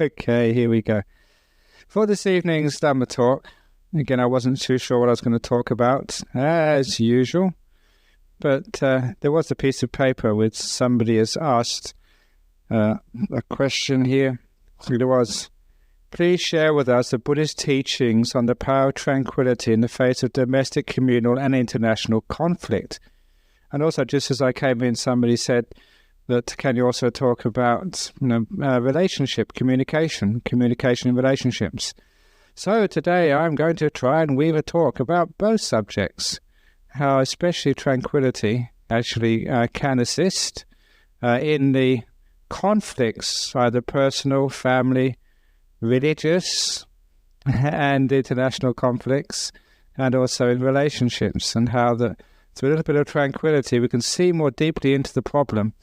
Okay, here we go. For this evening's Dhamma talk, again, I wasn't too sure what I was going to talk about, as usual, but there was a piece of paper which somebody has asked a question here. It was, please share with us the Buddhist teachings on the power of tranquility in the face of domestic, communal and international conflict. And also, just as I came in, somebody said that can you also talk about relationship, communication in relationships. So today I'm going to try and weave a talk about both subjects, how especially tranquility actually can assist in the conflicts, either personal, family, religious and international conflicts, and also in relationships, and how through a little bit of tranquility we can see more deeply into the problem.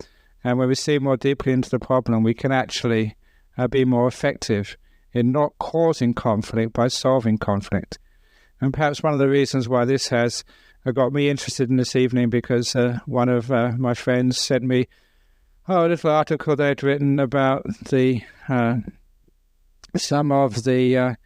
And when we see more deeply into the problem, we can actually be more effective in not causing conflict by solving conflict. And perhaps one of the reasons why this has got me interested in this evening, because one of my friends sent me a little article they'd written about some of the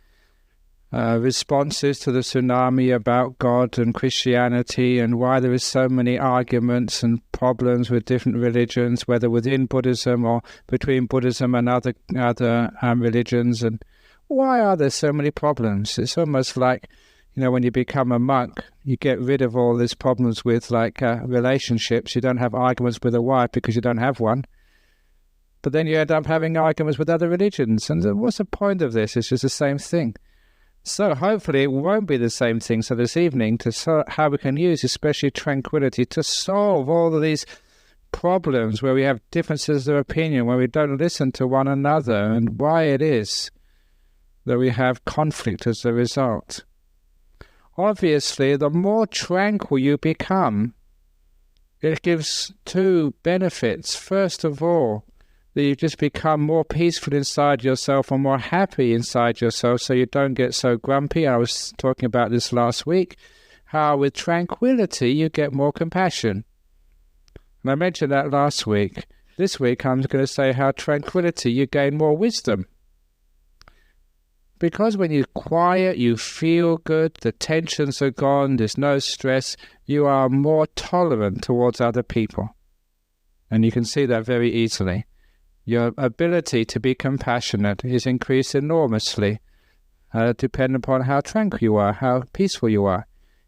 responses to the tsunami about God and Christianity, and why there is so many arguments and problems with different religions, whether within Buddhism or between Buddhism and other religions, and why are there so many problems? It's almost like, when you become a monk, you get rid of all these problems with relationships. You don't have arguments with a wife because you don't have one. But then you end up having arguments with other religions. And what's the point of this? It's just the same thing. So hopefully it won't be the same thing. So this evening, how we can use especially tranquility to solve all of these problems where we have differences of opinion, where we don't listen to one another, and why it is that we have conflict as a result. Obviously, the more tranquil you become, it gives two benefits. First of all, that you just become more peaceful inside yourself and more happy inside yourself, so you don't get so grumpy. I was talking about this last week, how with tranquility you get more compassion. And I mentioned that last week. This week I'm going to say how tranquility you gain more wisdom. Because when you're quiet, you feel good, the tensions are gone, there's no stress, you are more tolerant towards other people. And you can see that very easily. Your ability to be compassionate is increased enormously, depending upon how tranquil you are, how peaceful you are.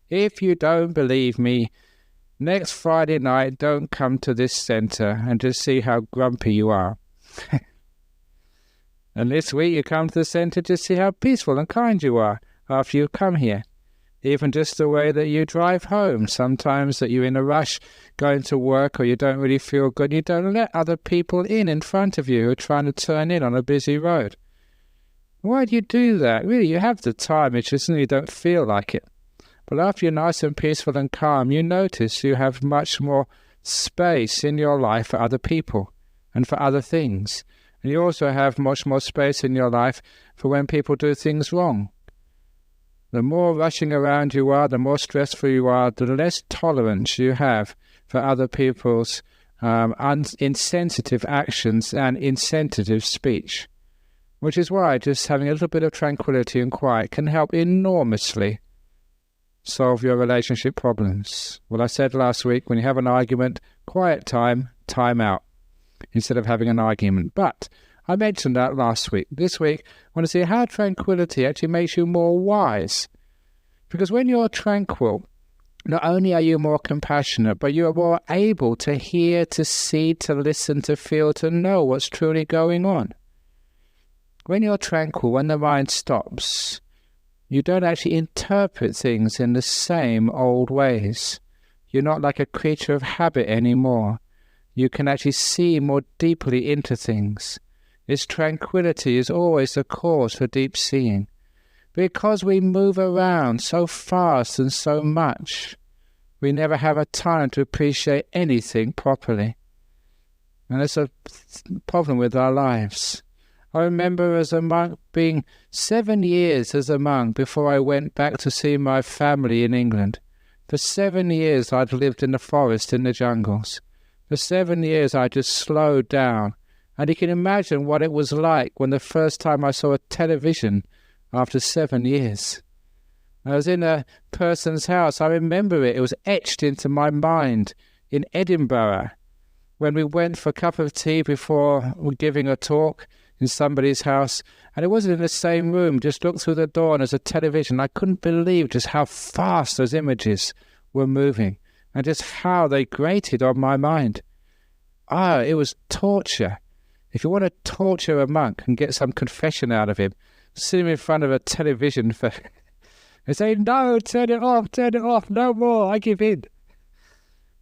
If you don't believe me, next Friday night, don't come to this center and just see how grumpy you are. And this week, you come to the center to see how peaceful and kind you are after you come here. Even just the way that you drive home, sometimes that you're in a rush going to work or you don't really feel good, you don't let other people in front of you who are trying to turn in on a busy road. Why do you do that? Really, you have the time, it's just you don't feel like it. But after you're nice and peaceful and calm, you notice you have much more space in your life for other people and for other things. And you also have much more space in your life for when people do things wrong. The more rushing around you are, the more stressful you are, the less tolerance you have for other people's insensitive actions and insensitive speech. Which is why just having a little bit of tranquility and quiet can help enormously solve your relationship problems. Well, I said last week, when you have an argument, quiet time, time out, instead of having an argument. But I mentioned that last week. This week, I want to see how tranquility actually makes you more wise. Because when you're tranquil, not only are you more compassionate, but you are more able to hear, to see, to listen, to feel, to know what's truly going on. When you're tranquil, when the mind stops, you don't actually interpret things in the same old ways. You're not like a creature of habit anymore. You can actually see more deeply into things. Its tranquility is always the cause for deep seeing. Because we move around so fast and so much, we never have a time to appreciate anything properly. And it's a problem with our lives. I remember as a monk being 7 years as a monk before I went back to see my family in England. For 7 years I'd lived in the forest, in the jungles. For 7 years I just slowed down And you can imagine what it was like when the first time I saw a television after 7 years. I was in a person's house. I remember it. It was etched into my mind in Edinburgh when we went for a cup of tea before giving a talk in somebody's house. And it wasn't in the same room. Just looked through the door and there's a television. I couldn't believe just how fast those images were moving and just how they grated on my mind. It was torture. If you want to torture a monk and get some confession out of him, sit him in front of a television and say, no, turn it off, no more, I give in.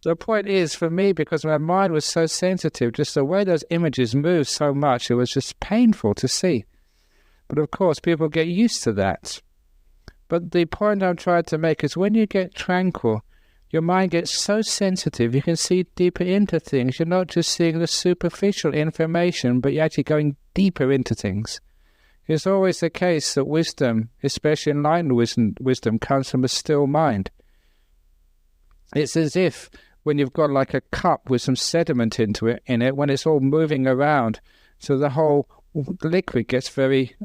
The point is, for me, because my mind was so sensitive, just the way those images moved so much, it was just painful to see. But of course, people get used to that. But the point I'm trying to make is when you get tranquil, your mind gets so sensitive, you can see deeper into things. You're not just seeing the superficial information, but you're actually going deeper into things. It's always the case that wisdom, especially enlightened wisdom, comes from a still mind. It's as if when you've got like a cup with some sediment in it, when it's all moving around, so the whole liquid gets very,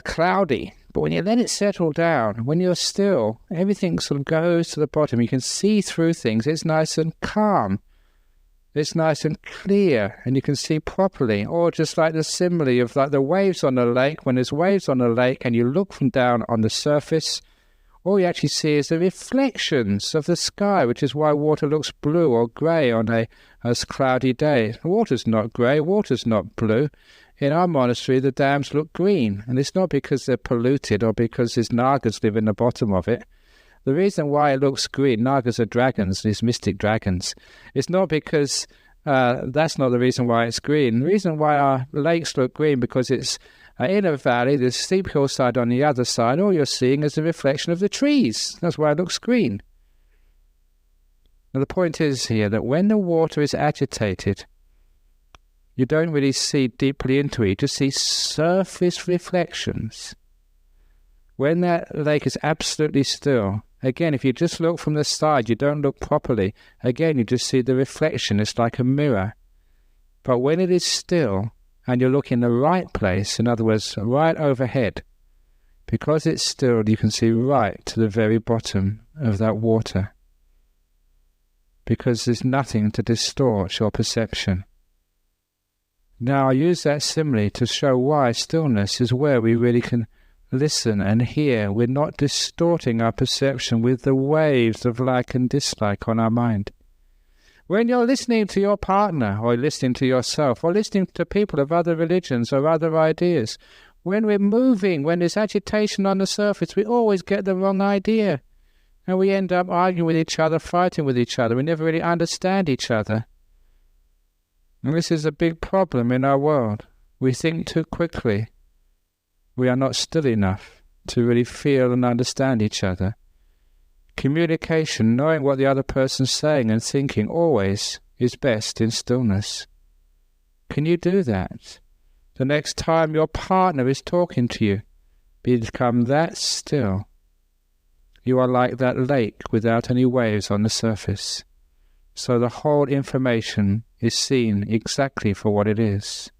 cloudy. But when you let it settle down, when you're still, everything sort of goes to the bottom. You can see through things. It's nice and calm. It's nice and clear, and you can see properly. Or just like the simile of like the waves on the lake. When there's waves on the lake and you look from down on the surface, all you actually see is the reflections of the sky, which is why water looks blue or grey on a cloudy day. Water's not grey, water's not blue. In our monastery, the dams look green, and it's not because they're polluted or because there's nagas live in the bottom of it. The reason why it looks green, nagas are dragons, these mystic dragons. It's not because that's not the reason why it's green. The reason why our lakes look green because it's in a valley, there's a steep hillside on the other side. All you're seeing is a reflection of the trees. That's why it looks green. Now, the point is here that when the water is agitated, you don't really see deeply into it. You just see surface reflections. When that lake is absolutely still, again, if you just look from the side, you don't look properly. Again, you just see the reflection. It's like a mirror. But when it is still, and you look in the right place, in other words, right overhead, because it's still, you can see right to the very bottom of that water. Because there's nothing to distort your perception. Now, I use that simile to show why stillness is where we really can listen and hear. We're not distorting our perception with the waves of like and dislike on our mind. When you're listening to your partner, or listening to yourself, or listening to people of other religions or other ideas, when we're moving, when there's agitation on the surface, we always get the wrong idea. And we end up arguing with each other, fighting with each other. We never really understand each other. And this is a big problem in our world. We think too quickly. We are not still enough to really feel and understand each other. Communication, knowing what the other person's saying and thinking, always is best in stillness. Can you do that? The next time your partner is talking to you, become that still. You are like that lake without any waves on the surface. So the whole information is seen exactly for what it is.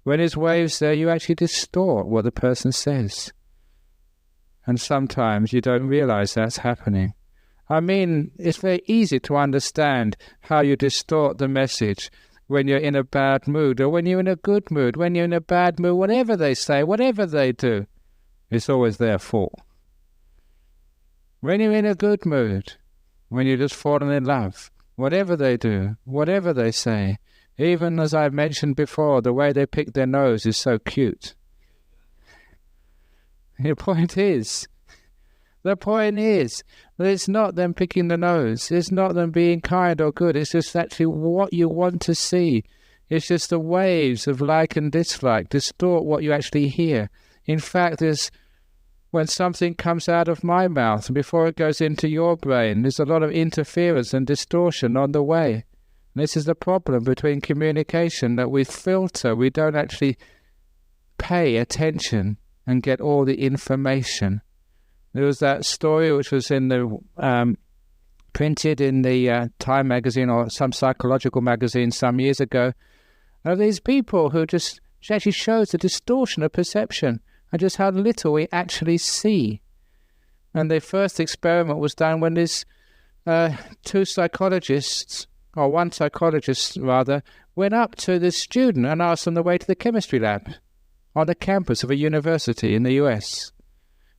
When there's waves there, you actually distort what the person says. And sometimes you don't realize that's happening. I mean, it's very easy to understand how you distort the message when you're in a bad mood or when you're in a good mood. When you're in a bad mood, whatever they say, whatever they do, it's always their fault. When you're in a good mood, when you're just falling in love, whatever they do, whatever they say, even as I've mentioned before, the way they pick their nose is so cute. The point is that it's not them picking the nose. It's not them being kind or good. It's just actually what you want to see. It's just the waves of like and dislike distort what you actually hear. In fact, when something comes out of my mouth and before it goes into your brain, there's a lot of interference and distortion on the way. And this is the problem between communication, that we filter. We don't actually pay attention and get all the information. There was that story which was in the printed in the Time magazine or some psychological magazine some years ago, of these people who just actually shows the distortion of perception and just how little we actually see. And the first experiment was done when these two psychologists, or one psychologist rather, went up to this student and asked them the way to the chemistry lab on the campus of a university in the US.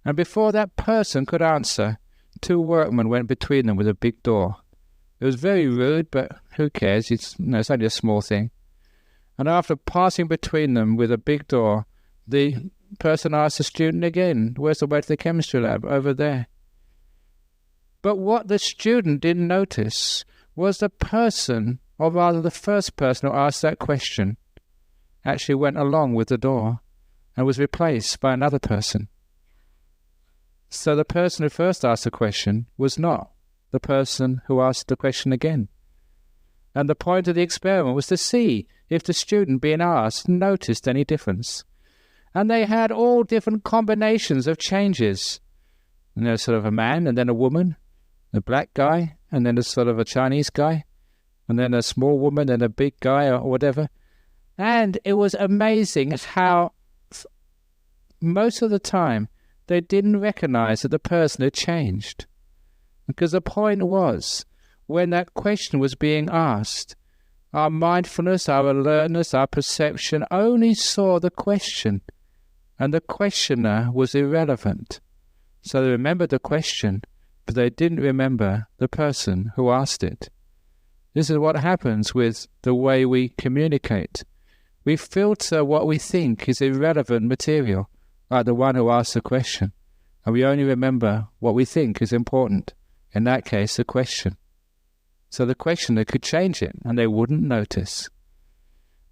And before that person could answer, two workmen went between them with a big door. It was very rude, but who cares? It's only a small thing. And after passing between them with a big door, the person asked the student again, where's the way to the chemistry lab? Over there. But what the student didn't notice was the person, or rather the first person who asked that question, actually went along with the door and was replaced by another person. So the person who first asked the question was not the person who asked the question again. And the point of the experiment was to see if the student being asked noticed any difference. And they had all different combinations of changes. And there's sort of a man, and then a woman, a black guy, and then a sort of a Chinese guy, and then a small woman, and a big guy, or whatever. And it was amazing how most of the time they didn't recognize that the person had changed. Because the point was, when that question was being asked, our mindfulness, our alertness, our perception only saw the question, and the questioner was irrelevant. So they remembered the question, but they didn't remember the person who asked it. This is what happens with the way we communicate. We filter what we think is irrelevant material, like the one who asked the question, and we only remember what we think is important, in that case, the question. So the questioner could change it, and they wouldn't notice.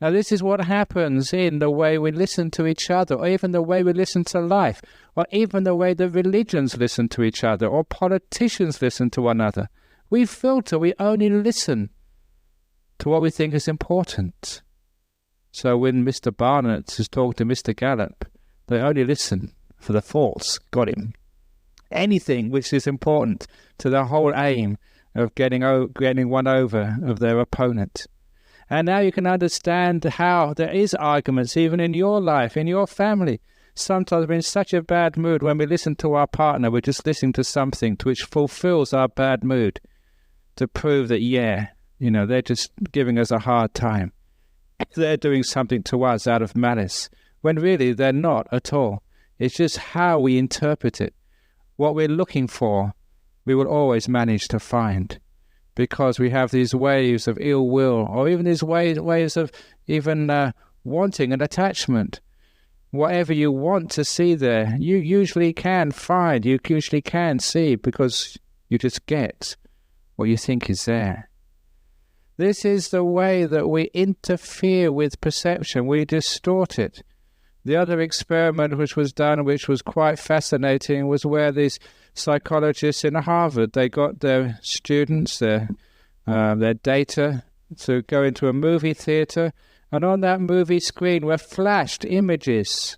Now this is what happens in the way we listen to each other, or even the way we listen to life, or even the way the religions listen to each other, or politicians listen to one another. We filter, we only listen to what we think is important. So when Mr. Barnett is talking to Mr. Gallup, they only listen for the faults. Got him. Anything which is important to the whole aim of getting one over of their opponent. And now you can understand how there is arguments even in your life, in your family. Sometimes we're in such a bad mood when we listen to our partner, we're just listening to something which fulfills our bad mood to prove that, they're just giving us a hard time. They're doing something to us out of malice, when really they're not at all. It's just how we interpret it. What we're looking for, we will always manage to find, because we have these waves of ill will, or even these waves of even wanting and attachment. Whatever you want to see there, you usually can find, you usually can see, because you just get what you think is there. This is the way that we interfere with perception. We distort it. The other experiment which was done, which was quite fascinating, was where these psychologists in Harvard, they got their students, their data, to go into a movie theater, and on that movie screen were flashed images.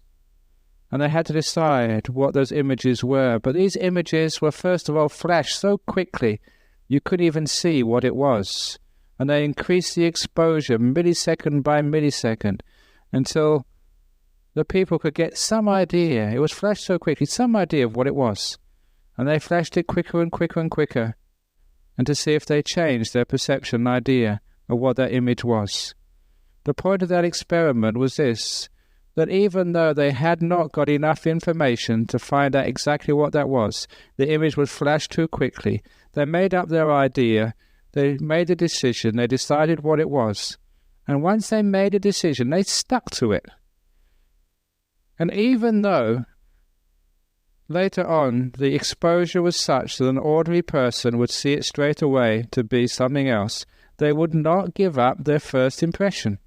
And they had to decide what those images were. But these images were first of all flashed so quickly, you couldn't even see what it was. And they increased the exposure millisecond by millisecond until the people could get some idea. It was flashed so quickly, some idea of what it was. And they flashed it quicker and quicker and quicker, and to see if they changed their perception and idea of what that image was. The point of that experiment was this, that even though they had not got enough information to find out exactly what that was, the image was flashed too quickly. They made up their idea, they made a decision, they decided what it was. And once they made a decision, they stuck to it. And even though later on the exposure was such that an ordinary person would see it straight away to be something else, they would not give up their first impression.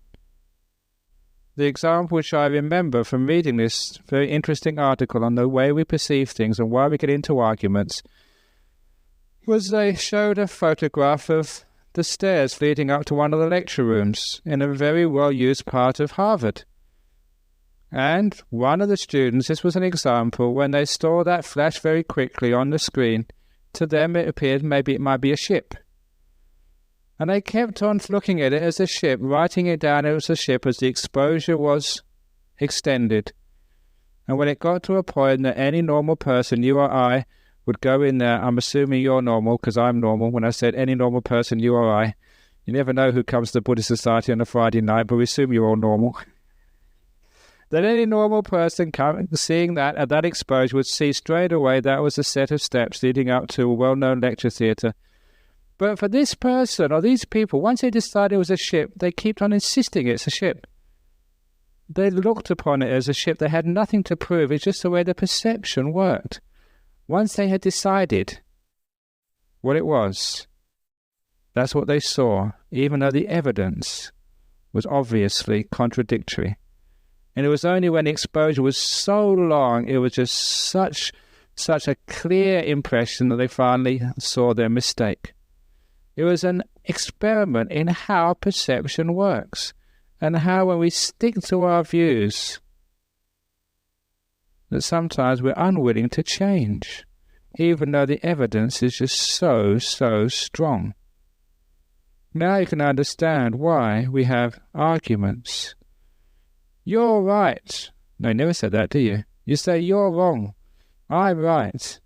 The example which I remember from reading this very interesting article on the way we perceive things and why we get into arguments was they showed a photograph of the stairs leading up to one of the lecture rooms in a very well-used part of Harvard. And one of the students, this was an example, when they saw that flash very quickly on the screen, to them it appeared maybe it might be a ship. And they kept on looking at it as a ship, writing it down as a ship as the exposure was extended. And when it got to a point that any normal person, you or I, would go in there, I'm assuming you're normal because I'm normal. When I said any normal person, you or I, you never know who comes to Buddhist Society on a Friday night, but we assume you're all normal. That any normal person seeing that at that exposure would see straight away that was a set of steps leading up to a well-known lecture theatre. But for this person or these people, once they decided it was a ship, they kept on insisting it's a ship. They looked upon it as a ship. They had nothing to prove. It's just the way the perception worked. Once they had decided what it was, that's what they saw, even though the evidence was obviously contradictory. And it was only when the exposure was so long, it was just such a clear impression that they finally saw their mistake. It was an experiment in how perception works and how when we stick to our views, that sometimes we're unwilling to change, even though the evidence is just so strong. Now you can understand why we have arguments. You're right. No, you never said that, do you? You say you're wrong. I'm right.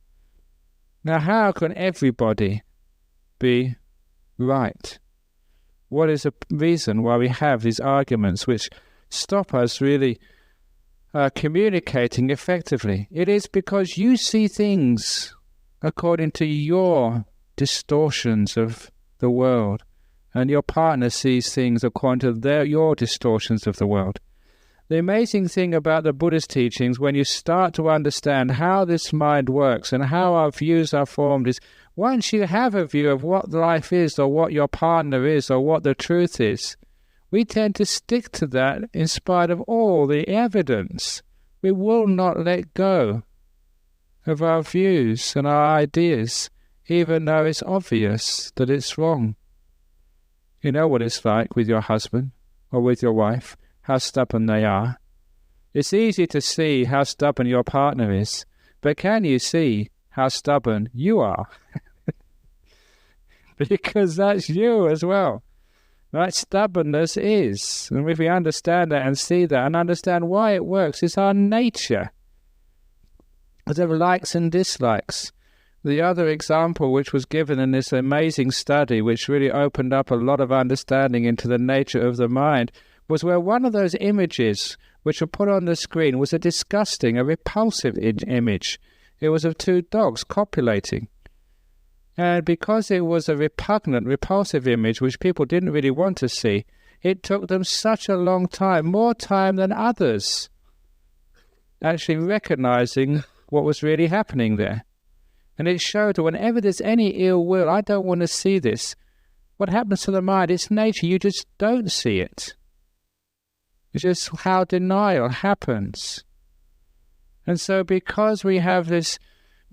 Now how can everybody be right? What is the reason why we have these arguments which stop us really communicating effectively? It is because you see things according to your distortions of the world, and your partner sees things according to your distortions of the world. The amazing thing about the Buddhist teachings, when you start to understand how this mind works and how our views are formed, is once you have a view of what life is or what your partner is or what the truth is, we tend to stick to that in spite of all the evidence. We will not let go of our views and our ideas, even though it's obvious that it's wrong. You know what it's like with your husband or with your wife, how stubborn they are. It's easy to see how stubborn your partner is, but can you see how stubborn you are? Because that's you as well. Right? Stubbornness is. And if we understand that and see that and understand why it works, it's our nature. There are likes and dislikes. The other example which was given in this amazing study, which really opened up a lot of understanding into the nature of the mind, was where one of those images which were put on the screen was a disgusting, a repulsive image. It was of two dogs copulating. And because it was a repugnant, repulsive image which people didn't really want to see, it took them such a long time, more time than others, actually recognizing what was really happening there. And it showed that whenever there's any ill will, I don't want to see this. What happens to the mind? It's nature. You just don't see it. It's just how denial happens. And so because we have this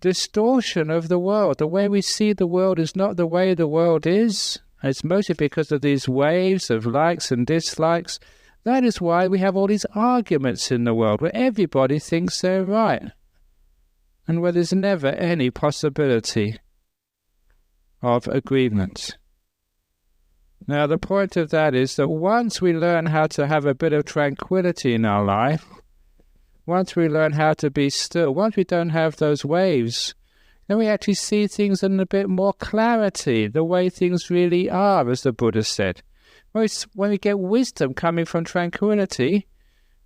distortion of the world, the way we see the world is not the way the world is, and it's mostly because of these waves of likes and dislikes, that is why we have all these arguments in the world where everybody thinks they're right, and where there's never any possibility of agreement. Now, the point of that is that once we learn how to have a bit of tranquility in our life, once we learn how to be still, once we don't have those waves, then we actually see things in a bit more clarity, the way things really are, as the Buddha said. When we get wisdom coming from tranquility,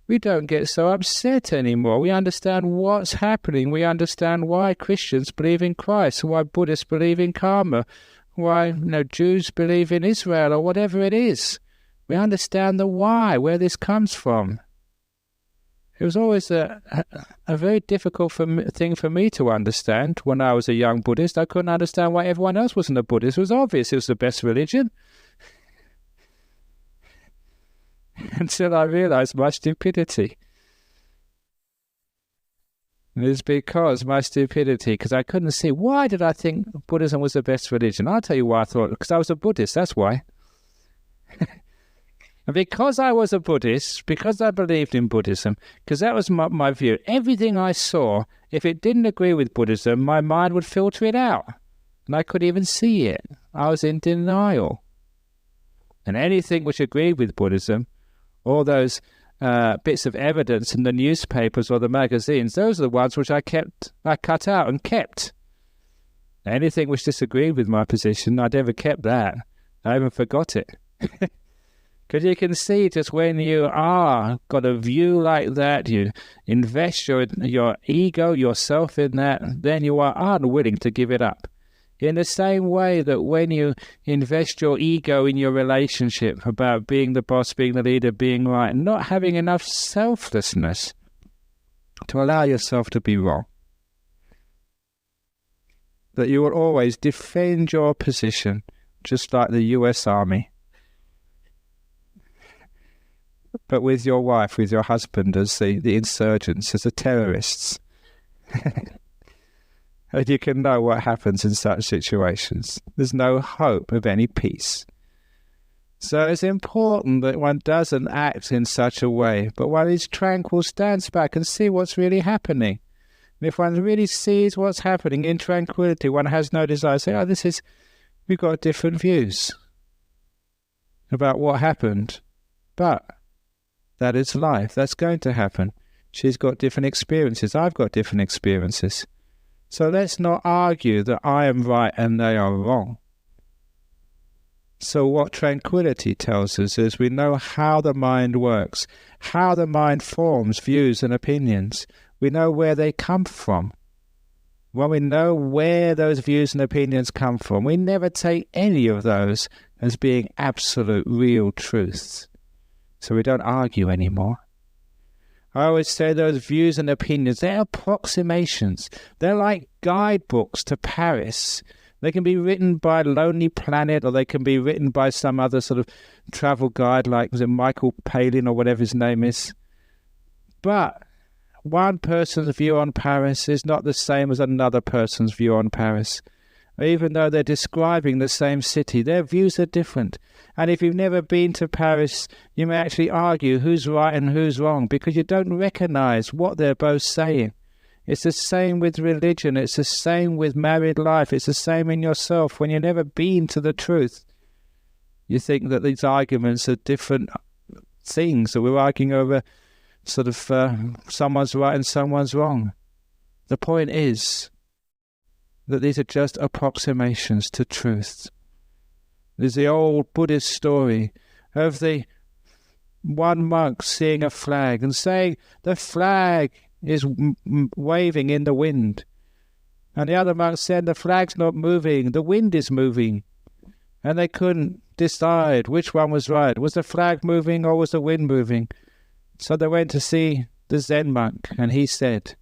we don't get so upset anymore. We understand what's happening. We understand why Christians believe in Christ, why Buddhists believe in karma, why Jews believe in Israel, or whatever it is. We understand the why, where this comes from. It was always a very difficult thing for me to understand when I was a young Buddhist. I couldn't understand why everyone else wasn't a Buddhist. It was obvious it was the best religion. Until I realized my stupidity. And it's because my stupidity, because I couldn't see, why did I think Buddhism was the best religion? I'll tell you why I thought, because I was a Buddhist, that's why. And because I was a Buddhist, because I believed in Buddhism, because that was my view, everything I saw, if it didn't agree with Buddhism, my mind would filter it out. And I couldn't even see it. I was in denial. And anything which agreed with Buddhism, all those bits of evidence in the newspapers or the magazines, those are the ones which I cut out and kept. Anything which disagreed with my position, I never kept that. I even forgot it. Because you can see just when you got a view like that, you invest your ego, yourself in that, then you are unwilling to give it up. In the same way that when you invest your ego in your relationship about being the boss, being the leader, being right, not having enough selflessness to allow yourself to be wrong, that you will always defend your position, just like the US Army. But with your wife, with your husband as the insurgents, as the terrorists. And you can know what happens in such situations. There's no hope of any peace. So it's important that one doesn't act in such a way, but one is tranquil, stands back and see what's really happening. And if one really sees what's happening in tranquility, one has no desire to say, we've got different views about what happened. But that is life. That's going to happen. She's got different experiences. I've got different experiences. So let's not argue that I am right and they are wrong. So what tranquility tells us is we know how the mind works, how the mind forms views and opinions. We know where they come from. When we know where those views and opinions come from, we never take any of those as being absolute, real truths. So we don't argue anymore. I always say those views and opinions, they're approximations. They're like guidebooks to Paris. They can be written by Lonely Planet, or they can be written by some other sort of travel guide like, was it Michael Palin or whatever his name is? But one person's view on Paris is not the same as another person's view on Paris. Even though they're describing the same city, their views are different. And if you've never been to Paris, you may actually argue who's right and who's wrong because you don't recognize what they're both saying. It's the same with religion. It's the same with married life. It's the same in yourself. When you've never been to the truth, you think that these arguments are different things, that we're arguing over sort of someone's right and someone's wrong. The point is that these are just approximations to truth. There's the old Buddhist story of the one monk seeing a flag and saying, the flag is waving in the wind. And the other monk said, the flag's not moving, the wind is moving. And they couldn't decide which one was right. Was the flag moving or was the wind moving? So they went to see the Zen monk, and he said,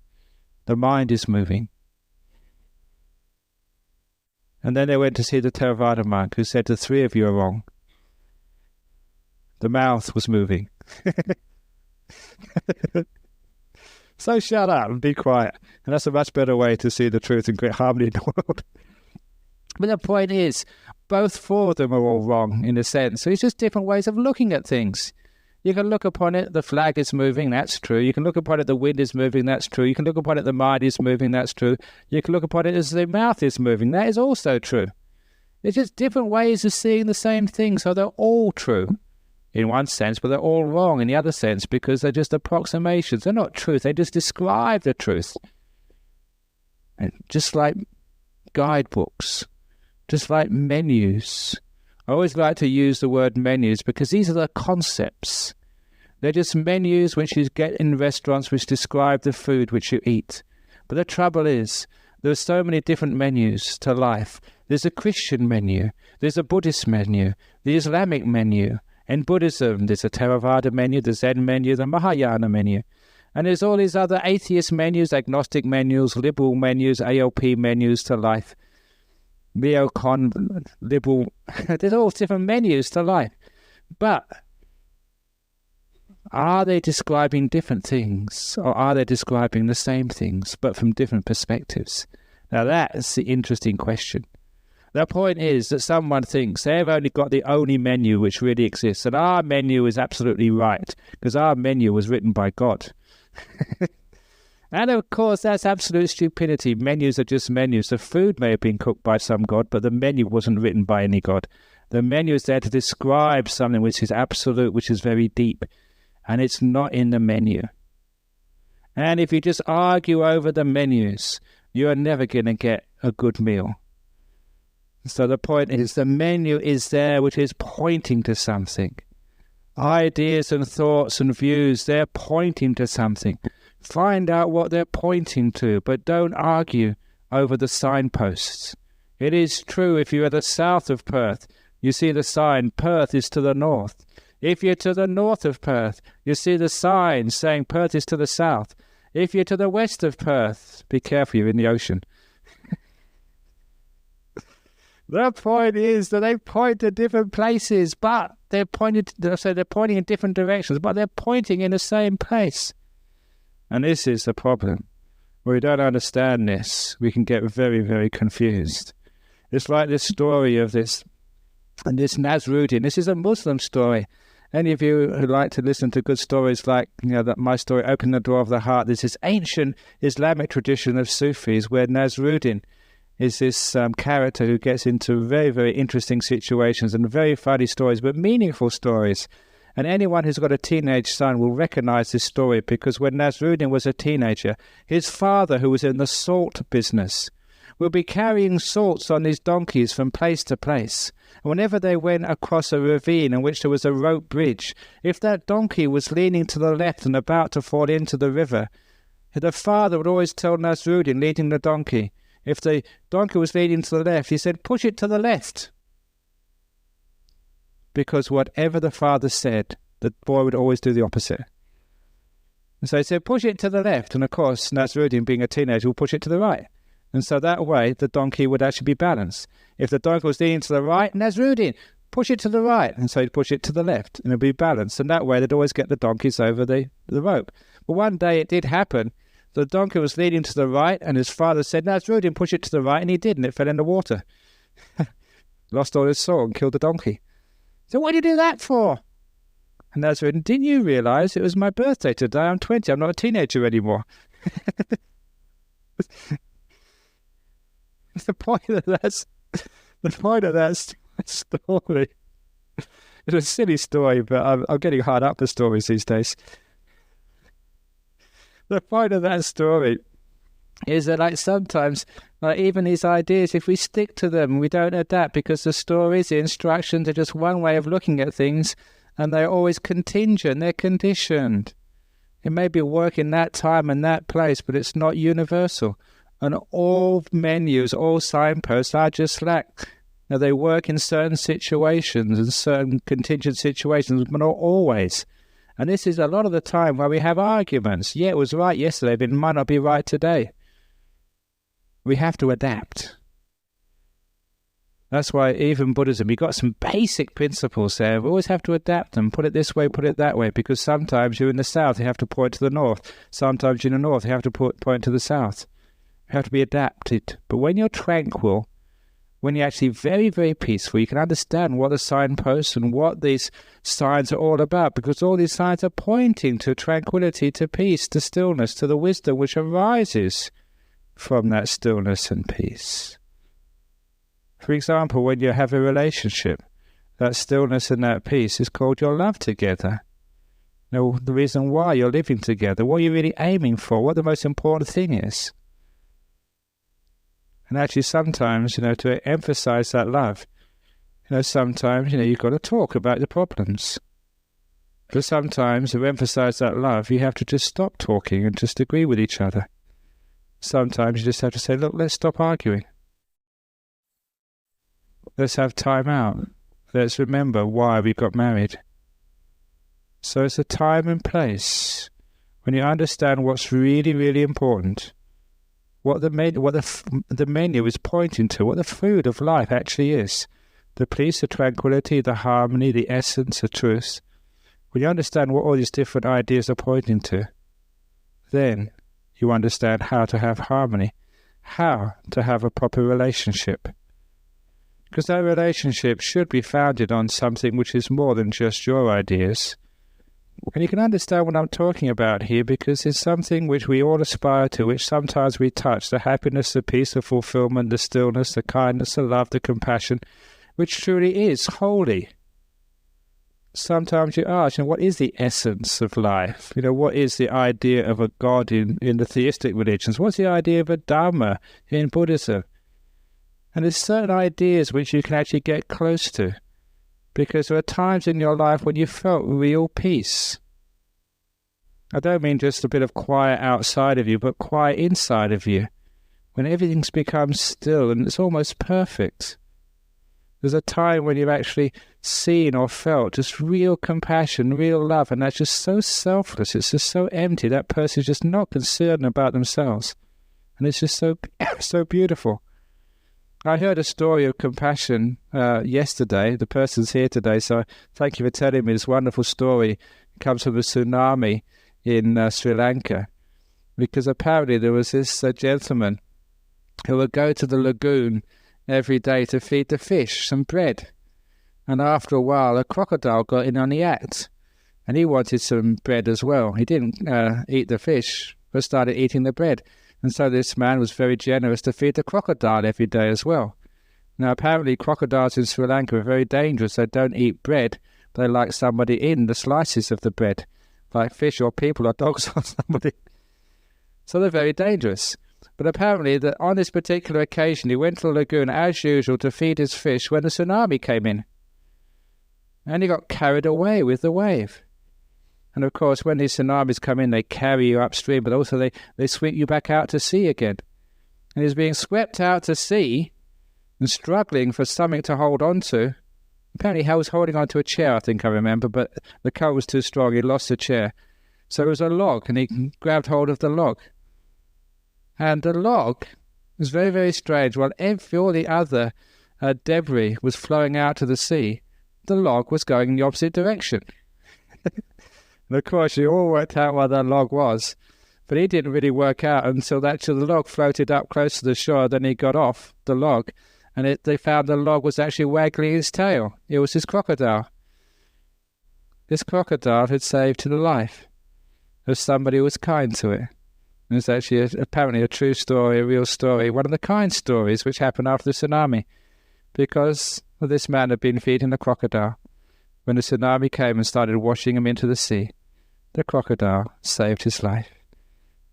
the mind is moving. And then they went to see the Theravada monk, who said, the three of you are wrong. The mouth was moving. So shut up and be quiet. And that's a much better way to see the truth and create harmony in the world. But the point is, both four of them are all wrong in a sense. So it's just different ways of looking at things. You can look upon it, the flag is moving, that's true. You can look upon it, the wind is moving, that's true. You can look upon it, the mind is moving, that's true. You can look upon it as the mouth is moving, that is also true. It's just different ways of seeing the same thing, so they're all true in one sense, but they're all wrong in the other sense because they're just approximations. They're not truth, they just describe the truth. And just like guidebooks, just like menus. I always like to use the word menus because these are the concepts. They're just menus which you get in restaurants which describe the food which you eat. But the trouble is, there are so many different menus to life. There's a Christian menu, there's a Buddhist menu, the Islamic menu. In Buddhism, there's a Theravada menu, the Zen menu, the Mahayana menu. And there's all these other atheist menus, agnostic menus, liberal menus, ALP menus to life. Neocon, liberal, there's all different menus to life. But are they describing different things, or are they describing the same things, but from different perspectives? Now that's the interesting question. The point is that someone thinks they've only got the only menu which really exists, and our menu is absolutely right, because our menu was written by God. And of course, that's absolute stupidity. Menus are just menus. The food may have been cooked by some god, but the menu wasn't written by any god. The menu is there to describe something which is absolute, which is very deep, and it's not in the menu. And if you just argue over the menus, you are never going to get a good meal. So the point is, the menu is there, which is pointing to something. Ideas and thoughts and views, they're pointing to something. Find out what they're pointing to, but don't argue over the signposts. It is true, if you're at the south of Perth, you see the sign, Perth is to the north. If you're to the north of Perth, you see the sign saying Perth is to the south. If you're to the west of Perth, be careful, you're in the ocean. The point is that they point to different places, but they're pointing in different directions, but they're pointing in the same place. And this is the problem. When we don't understand this, we can get very, very confused. It's like this story of this Nasruddin. This is a Muslim story. Any of you who like to listen to good stories like, my story, Open the Door of the Heart, there's this ancient Islamic tradition of Sufis where Nasruddin is this character who gets into very, very interesting situations and very funny stories, but meaningful stories. And anyone who's got a teenage son will recognize this story, because when Nasruddin was a teenager, his father, who was in the salt business, would be carrying salts on these donkeys from place to place. And whenever they went across a ravine in which there was a rope bridge, if that donkey was leaning to the left and about to fall into the river, the father would always tell Nasruddin, leading the donkey, if the donkey was leaning to the left, he said, push it to the left. Because whatever the father said, the boy would always do the opposite. And so he said, push it to the left. And of course, Nasruddin, being a teenager, will push it to the right. And so that way, the donkey would actually be balanced. If the donkey was leaning to the right, Nasruddin, push it to the right. And so he'd push it to the left, and it'd be balanced. And that way, they'd always get the donkeys over the rope. But one day, it did happen. The donkey was leaning to the right, and his father said, Nasruddin, push it to the right. And he did, and it fell in the water. Lost all his soul and killed the donkey. So what did you do that for? And Nasruddin, didn't you realize it was my birthday today? I'm 20. I'm not a teenager anymore. The point of that story. It's a silly story, but I'm getting hard up for stories these days. The point of that story is that, sometimes, even these ideas, if we stick to them, we don't adapt, because the stories, the instructions are just one way of looking at things, and they're always contingent, they're conditioned. It may be work in that time and that place, but it's not universal. And all menus, all signposts are just like, they work in certain situations and certain contingent situations, but not always. And this is a lot of the time where we have arguments. Yeah, it was right yesterday, but it might not be right today. We have to adapt. That's why even Buddhism, you've got some basic principles there. We always have to adapt them, put it this way, put it that way, because sometimes you're in the south, you have to point to the north. Sometimes you're in the north, you have to point to the south. You have to be adapted. But when you're tranquil, when you're actually very, very peaceful, you can understand what the signposts and what these signs are all about, because all these signs are pointing to tranquility, to peace, to stillness, to the wisdom which arises from that stillness and peace. For example, when you have a relationship, that stillness and that peace is called your love together. Now, the reason why you're living together, what you're really aiming for, what the most important thing is. And actually sometimes, to emphasize that love, sometimes, you've got to talk about the problems. But sometimes to emphasize that love, you have to just stop talking and just agree with each other. Sometimes you just have to say, look, let's stop arguing. Let's have time out. Let's remember why we got married. So it's a time and place when you understand what's really, really important, what the menu is pointing to, what the food of life actually is, the peace, the tranquility, the harmony, the essence, the truth. When you understand what all these different ideas are pointing to, then you understand how to have harmony, how to have a proper relationship. Because that relationship should be founded on something which is more than just your ideas. And you can understand what I'm talking about here, because it's something which we all aspire to, which sometimes we touch, the happiness, the peace, the fulfillment, the stillness, the kindness, the love, the compassion, which truly is holy. Sometimes you ask, what is the essence of life? What is the idea of a God in the theistic religions? What's the idea of a Dhamma in Buddhism? And there's certain ideas which you can actually get close to, because there are times in your life when you felt real peace. I don't mean just a bit of quiet outside of you, but quiet inside of you, when everything's become still and it's almost perfect. There's a time when you've actually seen or felt just real compassion, real love, and that's just so selfless, it's just so empty. That person's just not concerned about themselves. And it's just so beautiful. I heard a story of compassion yesterday. The person's here today, so thank you for telling me this wonderful story. It comes from a tsunami in Sri Lanka, because apparently there was this gentleman who would go to the lagoon every day to feed the fish some bread. And after a while, a crocodile got in on the act, and he wanted some bread as well. He didn't eat the fish, but started eating the bread. And so this man was very generous to feed the crocodile every day as well. Now, apparently crocodiles in Sri Lanka are very dangerous. They don't eat bread. They like somebody in the slices of the bread, like fish or people or dogs or somebody. So they're very dangerous. But apparently on this particular occasion, he went to the lagoon as usual to feed his fish when the tsunami came in. And he got carried away with the wave. And of course, when these tsunamis come in, they carry you upstream, but also they sweep you back out to sea again. And he's being swept out to sea and struggling for something to hold on to. Apparently he was holding on to a chair, I think I remember, but the current was too strong, he lost the chair. So it was a log, and he grabbed hold of the log. And the log was very, very strange. While all the other debris was flowing out to the sea, the log was going in the opposite direction. And of course, you all worked out what that log was, but he didn't really work out until the log floated up close to the shore. Then he got off the log, and they found the log was actually waggling his tail. It was his crocodile. This crocodile had saved the life of somebody who was kind to it. And it's actually apparently a true story, a real story, one of the kind stories which happened after the tsunami, because this man had been feeding the crocodile. When the tsunami came and started washing him into the sea, the crocodile saved his life.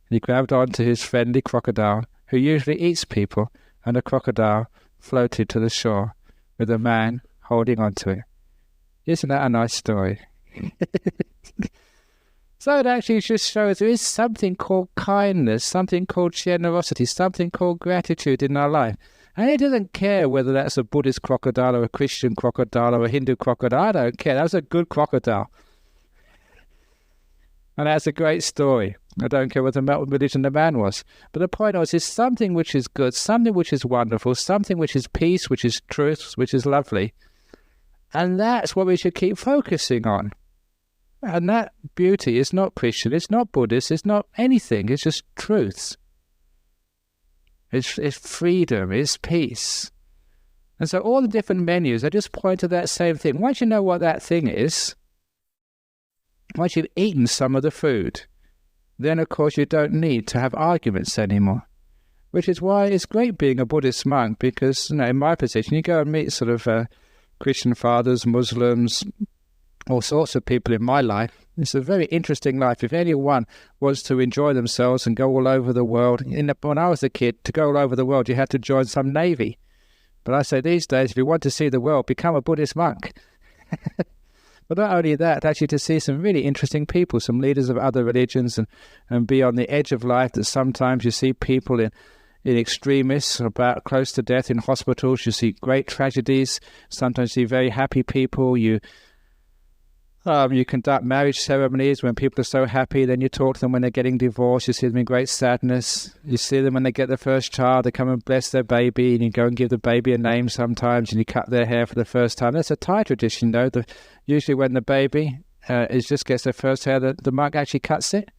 He grabbed onto his friendly crocodile, who usually eats people, and the crocodile floated to the shore with a man holding onto it. Isn't that a nice story? So it actually just shows there is something called kindness, something called generosity, something called gratitude in our life. And it doesn't care whether that's a Buddhist crocodile or a Christian crocodile or a Hindu crocodile. I don't care. That was a good crocodile. And that's a great story. I don't care what religion the man was. But the point was, it's something which is good, something which is wonderful, something which is peace, which is truth, which is lovely. And that's what we should keep focusing on. And that beauty is not Christian, it's not Buddhist, it's not anything, it's just truth. It's freedom, it's peace. And so all the different menus, they just point to that same thing. Once you know what that thing is, once you've eaten some of the food, then of course you don't need to have arguments anymore. Which is why it's great being a Buddhist monk, because in my position, you go and meet sort of Christian fathers, Muslims, all sorts of people in my life. It's a very interesting life. If anyone wants to enjoy themselves and go all over the world, when I was a kid, to go all over the world, you had to join some navy. But I say these days, if you want to see the world, become a Buddhist monk. But not only that, actually to see some really interesting people, some leaders of other religions, and be on the edge of life, that sometimes you see people in extremis, about close to death in hospitals. You see great tragedies. Sometimes you see very happy people. You conduct marriage ceremonies when people are so happy. Then you talk to them when they're getting divorced. You see them in great sadness. You see them when they get their first child. They come and bless their baby, and you go and give the baby a name sometimes, and you cut their hair for the first time. That's a Thai tradition, though. Usually when the baby just gets their first hair, the monk actually cuts it.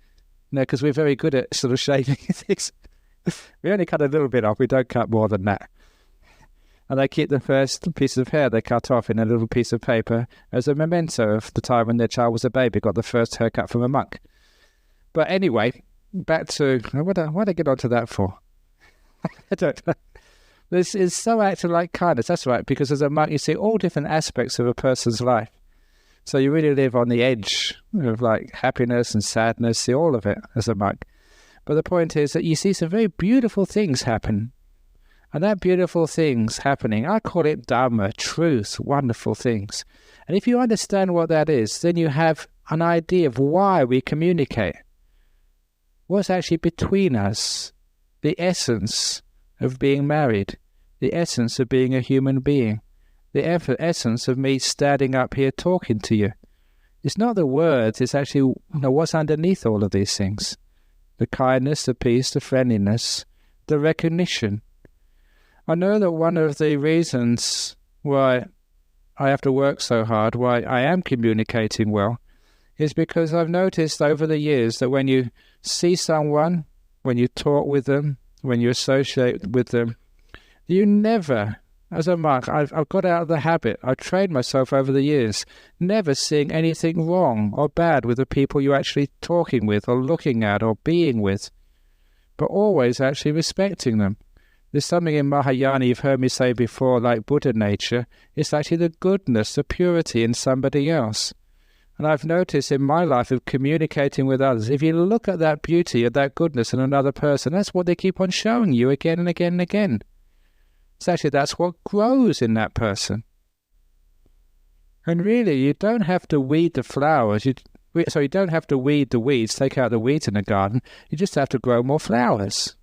Because we're very good at sort of shaving things. We only cut a little bit off. We don't cut more than that. And they keep the first piece of hair they cut off in a little piece of paper as a memento of the time when their child was a baby, got the first haircut from a monk. But anyway, back to, why did I get onto that for? I don't know. This is so acting like kindness. That's right, because as a monk, you see all different aspects of a person's life. So you really live on the edge of like happiness and sadness, see all of it as a monk. But the point is that you see some very beautiful things happen. And that beautiful things happening, I call it Dhamma, truth, wonderful things. And if you understand what that is, then you have an idea of why we communicate. What's actually between us, the essence of being married, the essence of being a human being, the essence of me standing up here talking to you. It's not the words, it's actually what's underneath all of these things. The kindness, the peace, the friendliness, the recognition. I know that one of the reasons why I have to work so hard, why I am communicating well, is because I've noticed over the years that when you see someone, when you talk with them, when you associate with them, you never, as a monk, I've got out of the habit, I've trained myself over the years, never seeing anything wrong or bad with the people you're actually talking with or looking at or being with, but always actually respecting them. There's something in Mahayana you've heard me say before, like Buddha nature. It's actually the goodness, the purity in somebody else. And I've noticed in my life of communicating with others, if you look at that beauty or that goodness in another person, that's what they keep on showing you again and again and again. It's actually that's what grows in that person. And really, you don't have to weed the flowers. You don't have to weed the weeds, take out the weeds in the garden. You just have to grow more flowers.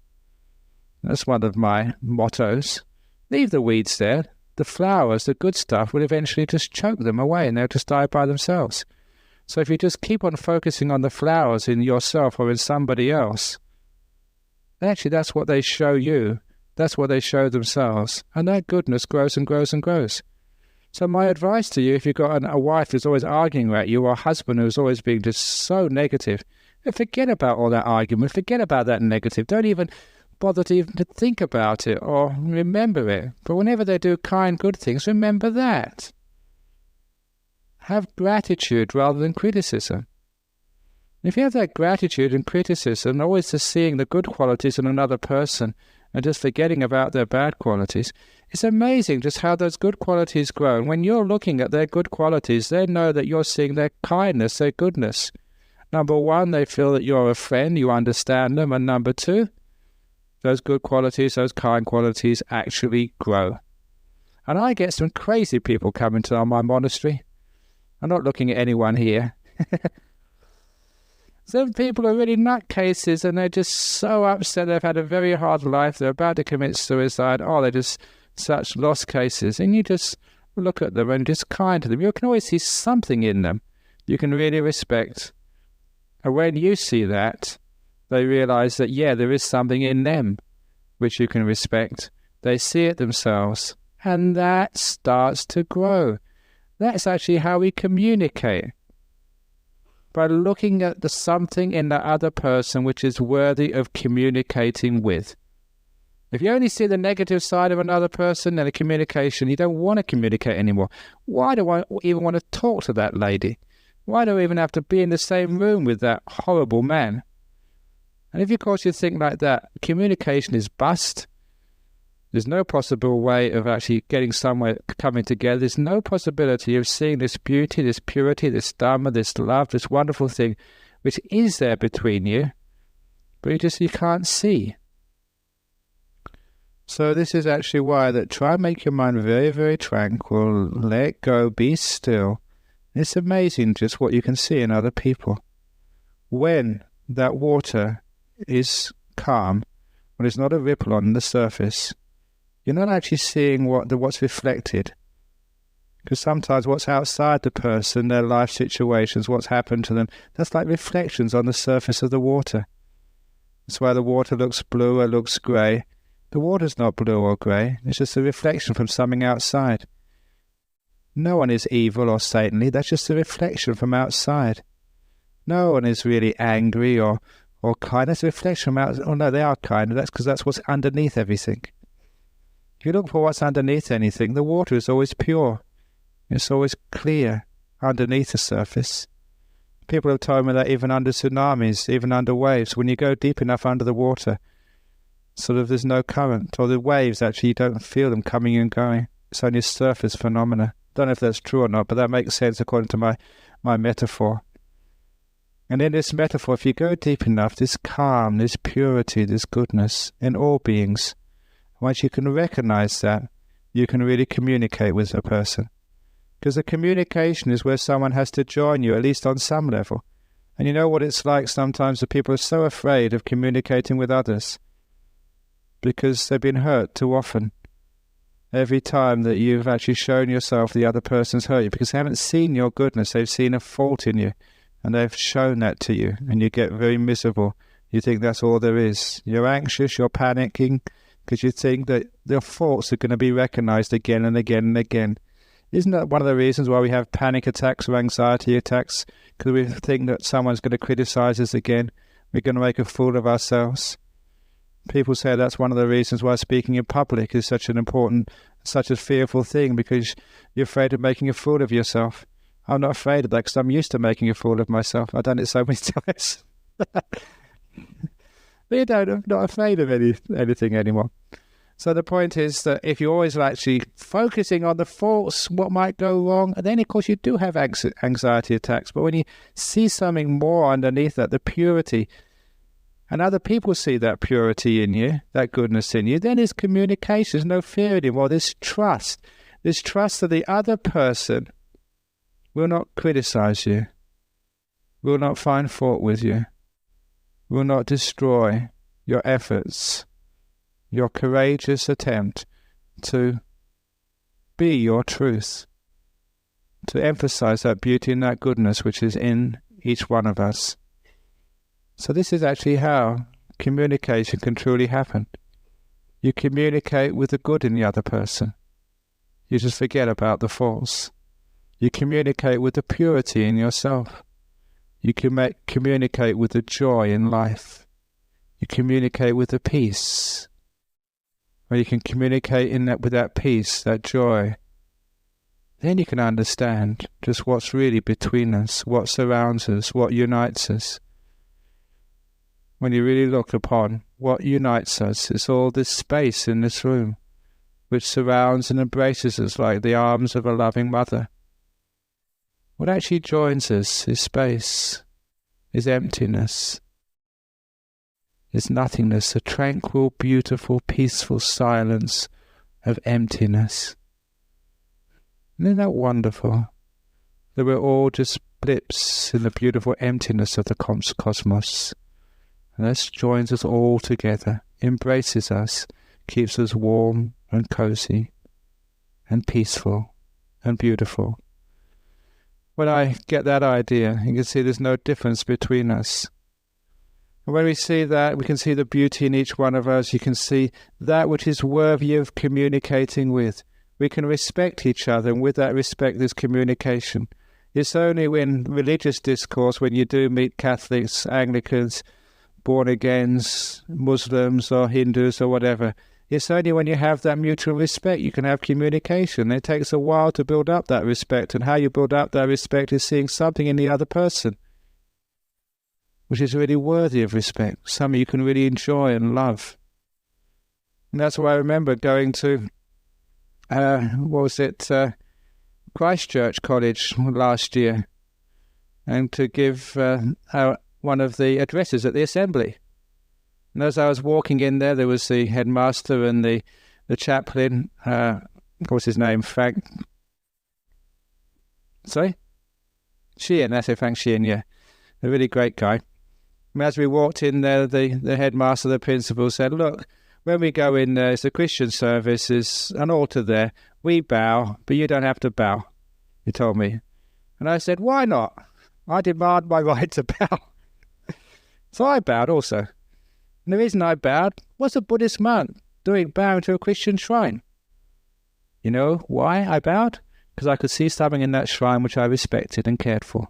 That's one of my mottos. Leave the weeds there. The flowers, the good stuff, will eventually just choke them away and they'll just die by themselves. So if you just keep on focusing on the flowers in yourself or in somebody else, actually that's what they show you. That's what they show themselves. And that goodness grows and grows and grows. So my advice to you, if you've got a wife who's always arguing at you or a husband who's always being just so negative, forget about all that argument. Forget about that negative. Don't even bother to even think about it or remember it. But whenever they do kind, good things, remember that. Have gratitude rather than criticism. If you have that gratitude and criticism, always just seeing the good qualities in another person and just forgetting about their bad qualities, it's amazing just how those good qualities grow. And when you're looking at their good qualities, they know that you're seeing their kindness, their goodness. Number one, they feel that you're a friend, you understand them. And number two, those good qualities, those kind qualities actually grow. And I get some crazy people coming to my monastery. I'm not looking at anyone here. Some people are really nutcases and they're just so upset. They've had a very hard life. They're about to commit suicide. Oh, they're just such lost cases. And you just look at them and just kind to them. You can always see something in them you can really respect. And when you see that, they realize that, yeah, there is something in them which you can respect. They see it themselves. And that starts to grow. That's actually how we communicate. By looking at the something in the other person which is worthy of communicating with. If you only see the negative side of another person in a communication, you don't want to communicate anymore. Why do I even want to talk to that lady? Why do I even have to be in the same room with that horrible man? And if, of course, you think like that, communication is bust. There's no possible way of actually getting somewhere coming together. There's no possibility of seeing this beauty, this purity, this Dhamma, this love, this wonderful thing which is there between you, but you can't see. So this is actually why that try and make your mind very, very tranquil, let go, be still. It's amazing just what you can see in other people. When that water is calm, when there's not a ripple on the surface, you're not actually seeing what's reflected. Because sometimes what's outside the person, their life situations, what's happened to them, that's like reflections on the surface of the water. That's why the water looks blue or looks grey. The water's not blue or grey. It's just a reflection from something outside. No one is evil or saintly. That's just a reflection from outside. No one is really angry or kind. That's a reflection from outside. Oh no, they are kind. That's because that's what's underneath everything. If you look for what's underneath anything, the water is always pure. It's always clear underneath the surface. People have told me that even under tsunamis, even under waves, when you go deep enough under the water, sort of there's no current, or the waves actually you don't feel them coming and going. It's only surface phenomena. Don't know if that's true or not, but that makes sense according to my metaphor. And in this metaphor, if you go deep enough, this calm, this purity, this goodness in all beings, once you can recognize that, you can really communicate with a person. Because the communication is where someone has to join you, at least on some level. And you know what it's like sometimes that people are so afraid of communicating with others because they've been hurt too often. Every time that you've actually shown yourself, the other person's hurt you because they haven't seen your goodness, they've seen a fault in you, and they've shown that to you, and you get very miserable. You think that's all there is. You're anxious, you're panicking, because you think that your faults are going to be recognized again and again and again. Isn't that one of the reasons why we have panic attacks or anxiety attacks? Because we think that someone's going to criticize us again. We're going to make a fool of ourselves. People say that's one of the reasons why speaking in public is such an important, such a fearful thing, because you're afraid of making a fool of yourself. I'm not afraid of that because I'm used to making a fool of myself. I've done it so many times. But I'm not afraid of anything anymore. So the point is that if you're always actually focusing on the faults, what might go wrong, and then of course you do have anxiety attacks, but when you see something more underneath that, the purity, and other people see that purity in you, that goodness in you, then there's communication, there's no fear anymore, there's trust that the other person will not criticize you, will not find fault with you, will not destroy your efforts, your courageous attempt to be your truth, to emphasize that beauty and that goodness which is in each one of us. So this is actually how communication can truly happen. You communicate with the good in the other person. You just forget about the faults. You communicate with the purity in yourself. You can communicate with the joy in life. You communicate with the peace. When you can communicate with that peace, that joy, then you can understand just what's really between us, what surrounds us, what unites us. When you really look upon what unites us, it's all this space in this room, which surrounds and embraces us like the arms of a loving mother. What actually joins us is space, is emptiness, is nothingness, a tranquil, beautiful, peaceful silence of emptiness. Isn't that wonderful? That we're all just blips in the beautiful emptiness of the cosmos. And this joins us all together, embraces us, keeps us warm and cozy and peaceful and beautiful. When I get that idea, you can see there's no difference between us. And when we see that, we can see the beauty in each one of us. You can see that which is worthy of communicating with. We can respect each other, and with that respect there's communication. It's only in religious discourse, when you do meet Catholics, Anglicans, born-agains, Muslims or Hindus or whatever, it's only when you have that mutual respect you can have communication. It takes a while to build up that respect, and how you build up that respect is seeing something in the other person which is really worthy of respect, something you can really enjoy and love. And that's why I remember going to, Christchurch College last year, and to give one of the addresses at the assembly. And as I was walking in there was the headmaster and the chaplain, what's his name, Frank Sheehan, that's it, Frank Sheehan, yeah. A really great guy. And as we walked in there, the headmaster, the principal said, look, when we go in there, it's a Christian service, there's an altar there. We bow, but you don't have to bow, he told me. And I said, why not? I demand my right to bow. So I bowed also. And the reason I bowed was a Buddhist monk bowing to a Christian shrine. You know why I bowed? Because I could see something in that shrine which I respected and cared for.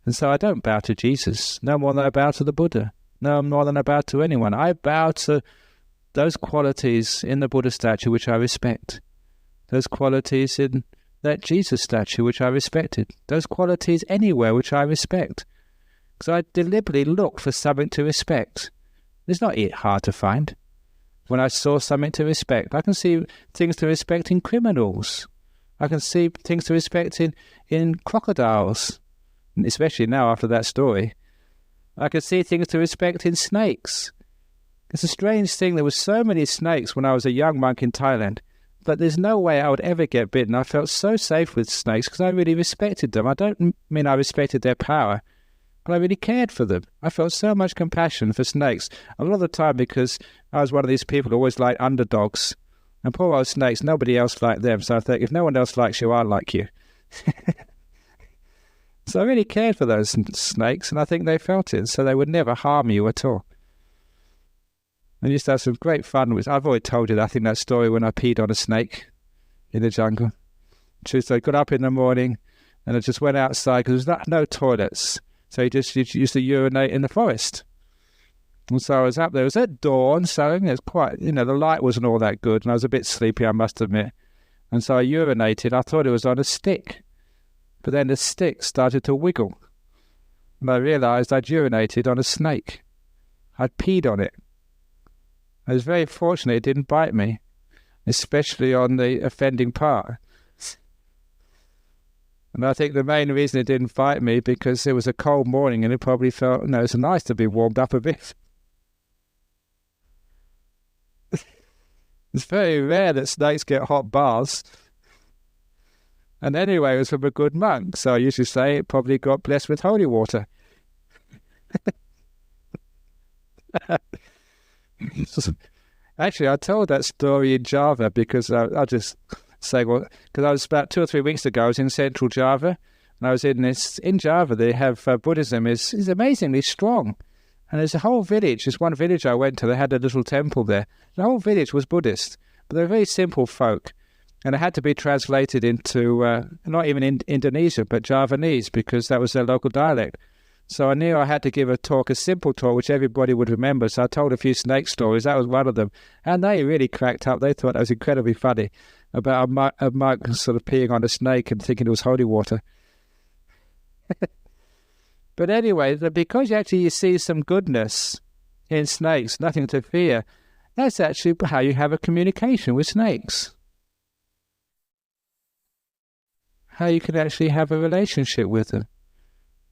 And so I don't bow to Jesus, no more than I bow to the Buddha, no more than I bow to anyone. I bow to those qualities in the Buddha statue which I respect, those qualities in that Jesus statue which I respected, those qualities anywhere which I respect. Because I deliberately looked for something to respect. It's not hard to find. When I saw something to respect, I can see things to respect in criminals. I can see things to respect in crocodiles, especially now after that story. I can see things to respect in snakes. It's a strange thing. There were so many snakes when I was a young monk in Thailand, but there's no way I would ever get bitten. I felt so safe with snakes because I really respected them. I don't mean I respected their power, but I really cared for them. I felt so much compassion for snakes. A lot of the time because I was one of these people who always liked underdogs. And poor old snakes, nobody else liked them. So I thought, if no one else likes you, I like you. So I really cared for those snakes, and I think they felt it, so they would never harm you at all. I used to have some great fun with. I've already told you that. I think that story when I peed on a snake in the jungle. So I got up in the morning, and I just went outside because there was no toilets. So you used to urinate in the forest. And so I was up there. It was at dawn, so it was quite, the light wasn't all that good, and I was a bit sleepy, I must admit. And so I urinated. I thought it was on a stick. But then the stick started to wiggle. And I realised I'd urinated on a snake. I'd peed on it. I was very fortunate it didn't bite me, especially on the offending part. And I think the main reason it didn't bite me because it was a cold morning and it probably felt, it's nice to be warmed up a bit. It's very rare that snakes get hot baths. And anyway, it was from a good monk, so I usually say it probably got blessed with holy water. Actually, I told that story in Java because I'll just say, because I was about 2 or 3 weeks ago, I was in central Java, and I was in Java, they have Buddhism is amazingly strong. And there's a whole village, there's one village I went to, they had a little temple there. The whole village was Buddhist, but they're very simple folk. And it had to be translated into, not even in Indonesia, but Javanese, because that was their local dialect. So I knew I had to give a talk, a simple talk, which everybody would remember. So I told a few snake stories. That was one of them. And they really cracked up. They thought that was incredibly funny, about a monk sort of peeing on a snake and thinking it was holy water. But anyway, because you see some goodness in snakes, nothing to fear, that's actually how you have a communication with snakes. How you can actually have a relationship with them.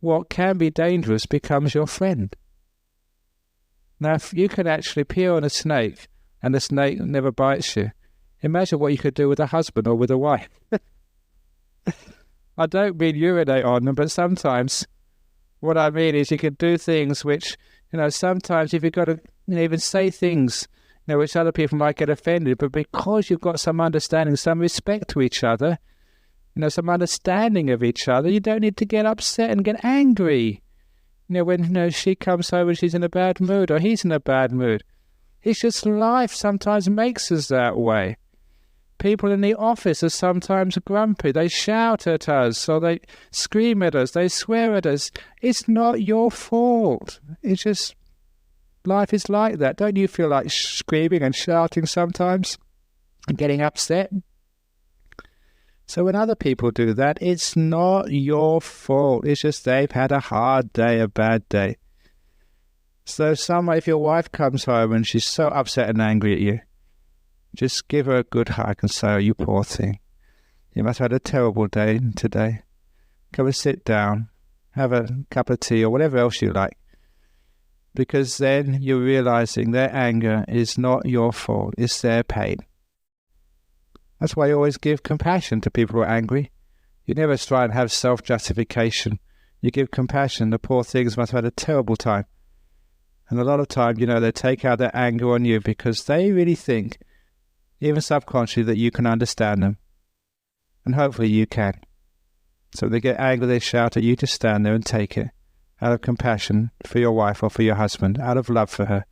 What can be dangerous becomes your friend. Now, if you can actually pee on a snake and the snake never bites you, imagine what you could do with a husband or with a wife. I don't mean urinate on them, but sometimes what I mean is you can do things which, sometimes if you've got to even say things, which other people might get offended, but because you've got some understanding, some respect to each other, some understanding of each other, you don't need to get upset and get angry. When she comes home and she's in a bad mood or he's in a bad mood. It's just life sometimes makes us that way. People in the office are sometimes grumpy. They shout at us or they scream at us. They swear at us. It's not your fault. It's just life is like that. Don't you feel like screaming and shouting sometimes and getting upset? So when other people do that, it's not your fault. It's just they've had a hard day, a bad day. So if your wife comes home and she's so upset and angry at you, just give her a good hug and say, "Oh, you poor thing. You must have had a terrible day today. Come and sit down, have a cup of tea or whatever else you like." Because then you're realizing their anger is not your fault. It's their pain. That's why you always give compassion to people who are angry. You never try and have self-justification. You give compassion. The poor things must have had a terrible time. And a lot of time, they take out their anger on you because they really think, even subconsciously, that you can understand them. And hopefully you can. So when they get angry, they shout at you to stand there and take it out of compassion for your wife or for your husband, out of love for her.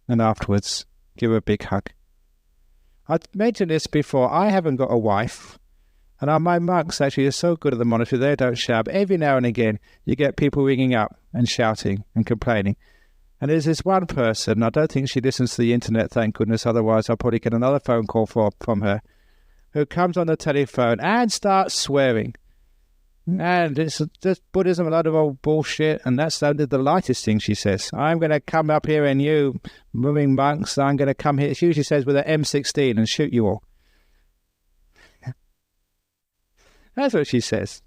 And afterwards, give her a big hug. I've mentioned this before. I haven't got a wife, and my monks actually are so good at the monastery, they don't shout. But every now and again, you get people ringing up and shouting and complaining. And there's this one person, I don't think she listens to the internet, thank goodness, otherwise I'll probably get another phone call from her, who comes on the telephone and starts swearing. And it's just Buddhism, a lot of old bullshit, and that's the lightest thing she says. I'm going to come up here and you, moving monks, I'm going to come here, she usually says, with an M16 and shoot you all. That's what she says.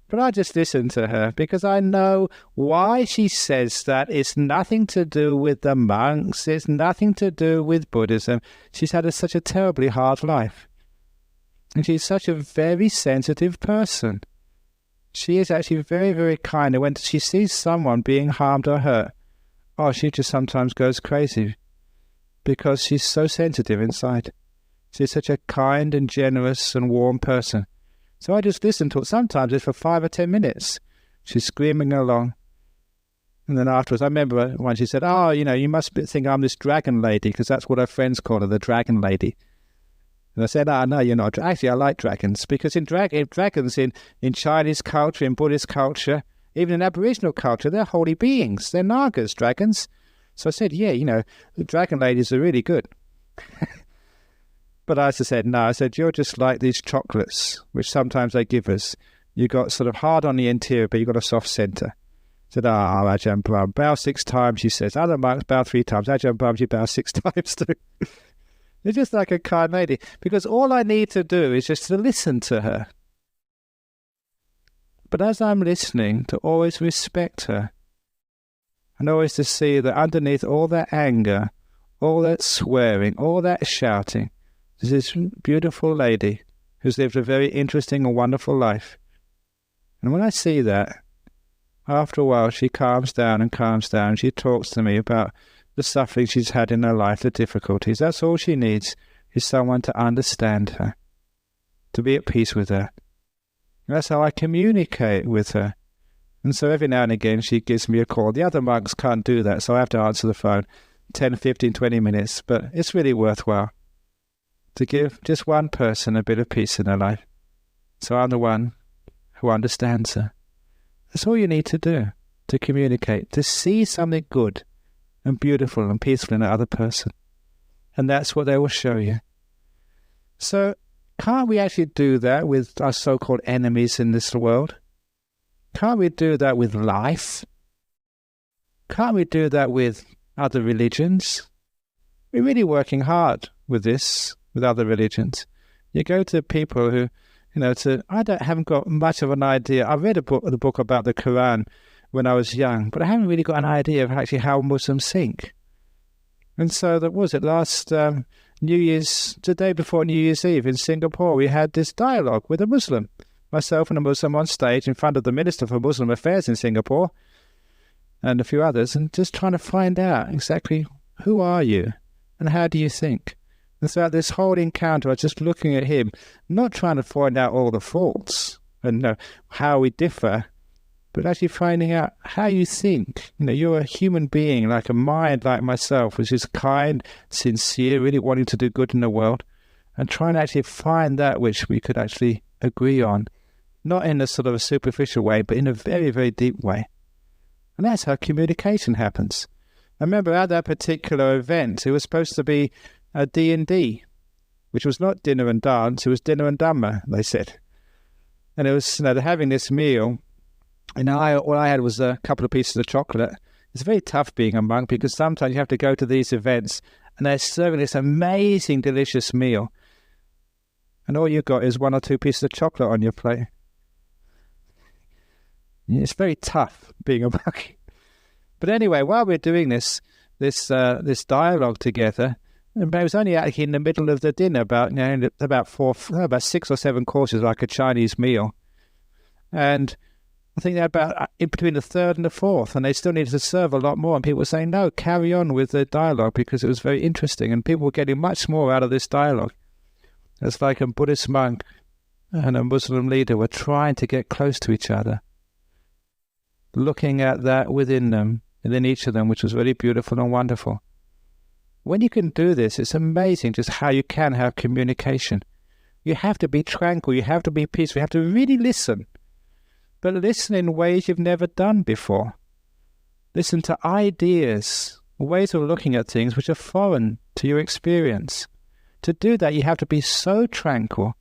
But I just listen to her because I know why she says that. It's nothing to do with the monks. It's nothing to do with Buddhism. She's had such a terribly hard life. And she's such a very sensitive person. She is actually very, very kind. And when she sees someone being harmed or hurt, she just sometimes goes crazy because she's so sensitive inside. She's such a kind and generous and warm person. So I just listen to it. Sometimes it's for 5 or 10 minutes. She's screaming along. And then afterwards, I remember when she said, you must think I'm this dragon lady, because that's what her friends call her, the dragon lady. And I said, no, you're not. Actually, I like dragons, because in dragons, in Chinese culture, in Buddhist culture, even in Aboriginal culture, they're holy beings. They're Nagas, dragons. So I said, the dragon ladies are really good. But I just said, no, I said, you're just like these chocolates, which sometimes they give us. You got sort of hard on the interior, but you got a soft center. I said, Ajahn Brahm, bow 6 times, she says. Other monks bow 3 times. Ajahn Brahm, you bow 6 times too. It's just like a kind lady. Because all I need to do is just to listen to her. But as I'm listening, to always respect her. And always to see that underneath all that anger, all that swearing, all that shouting, there's this beautiful lady who's lived a very interesting and wonderful life. And when I see that, after a while she calms down. She talks to me about the suffering she's had in her life, the difficulties. That's all she needs, is someone to understand her, to be at peace with her. And that's how I communicate with her. And so every now and again she gives me a call. The other monks can't do that, so I have to answer the phone 10, 15, 20 minutes. But it's really worthwhile to give just one person a bit of peace in her life. So I'm the one who understands her. That's all you need to do, to communicate, to see something good and beautiful and peaceful in another person. And that's what they will show you. So can't we actually do that with our so-called enemies in this world? Can't we do that with life? Can't we do that with other religions? We're really working hard with this, with other religions. You go to people who, haven't got much of an idea. I read the book about the Quran when I was young, but I haven't really got an idea of actually how Muslims think. And so last New Year's, the day before New Year's Eve in Singapore, we had this dialogue with a Muslim, myself and a Muslim on stage in front of the Minister for Muslim Affairs in Singapore and a few others, and just trying to find out exactly who are you and how do you think. And throughout this whole encounter, I was just looking at him, not trying to find out all the faults and how we differ, but actually finding out how you think. You're a human being, like a mind like myself, which is kind, sincere, really wanting to do good in the world, and trying to actually find that which we could actually agree on, not in a sort of a superficial way, but in a very, very deep way. And that's how communication happens. I remember at that particular event, it was supposed to be a D&D, which was not dinner and dance, it was dinner and Dhamma, they said. And it was, they're having this meal, and all I had was a couple of pieces of chocolate. It's very tough being a monk, because sometimes you have to go to these events, and they're serving this amazing, delicious meal, and all you've got is 1 or 2 pieces of chocolate on your plate. It's very tough being a monk. But anyway, while we're doing this dialogue together, it was only actually in the middle of the dinner, about 6 or 7 courses, like a Chinese meal. And I think they're about in between the 3rd and the 4th, and they still needed to serve a lot more. And people were saying, no, carry on with the dialogue, because it was very interesting. And people were getting much more out of this dialogue. It's like a Buddhist monk and a Muslim leader were trying to get close to each other, looking at that within them, within each of them, which was very beautiful and wonderful. When you can do this, it's amazing just how you can have communication. You have to be tranquil, you have to be peaceful, you have to really listen. But listen in ways you've never done before. Listen to ideas, ways of looking at things which are foreign to your experience. To do that, you have to be so tranquil,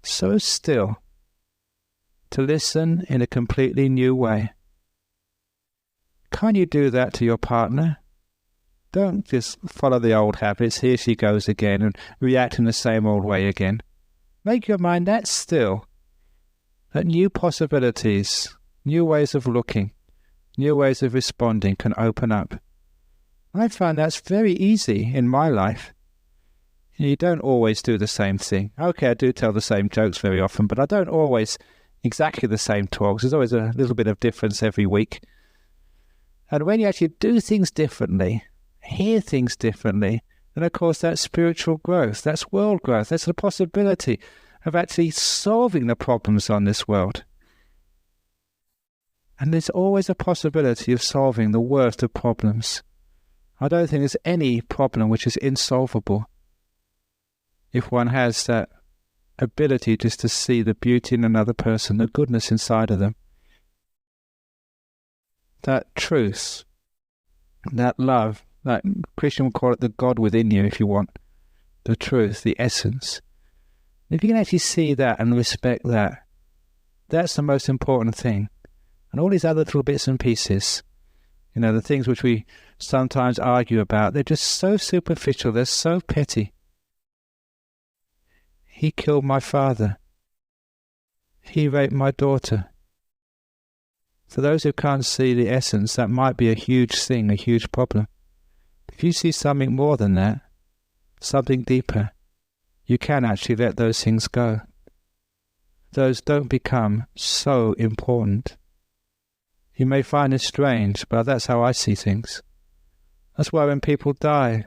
so still, to listen in a completely new way. Can't you do that to your partner? Don't just follow the old habits, here she goes again, and react in the same old way again. Make your mind that still, that new possibilities, new ways of looking, new ways of responding can open up. I find that's very easy in my life. You don't always do the same thing. Okay, I do tell the same jokes very often, but I don't always exactly the same talks. There's always a little bit of difference every week. And when you actually do things differently, hear things differently, then of course that's spiritual growth, that's world growth, that's the possibility of actually solving the problems on this world. And there's always a possibility of solving the worst of problems. I don't think there's any problem which is insolvable if one has that ability just to see the beauty in another person, the goodness inside of them. That truth, that love, that Christian would call it the God within you if you want, the truth, the essence. If you can actually see that and respect that, that's the most important thing. And all these other little bits and pieces, the things which we sometimes argue about, they're just so superficial, they're so petty. He killed my father. He raped my daughter. For those who can't see the essence, that might be a huge thing, a huge problem. If you see something more than that, something deeper, you can actually let those things go. Those don't become so important. You may find it strange, but that's how I see things. That's why when people die,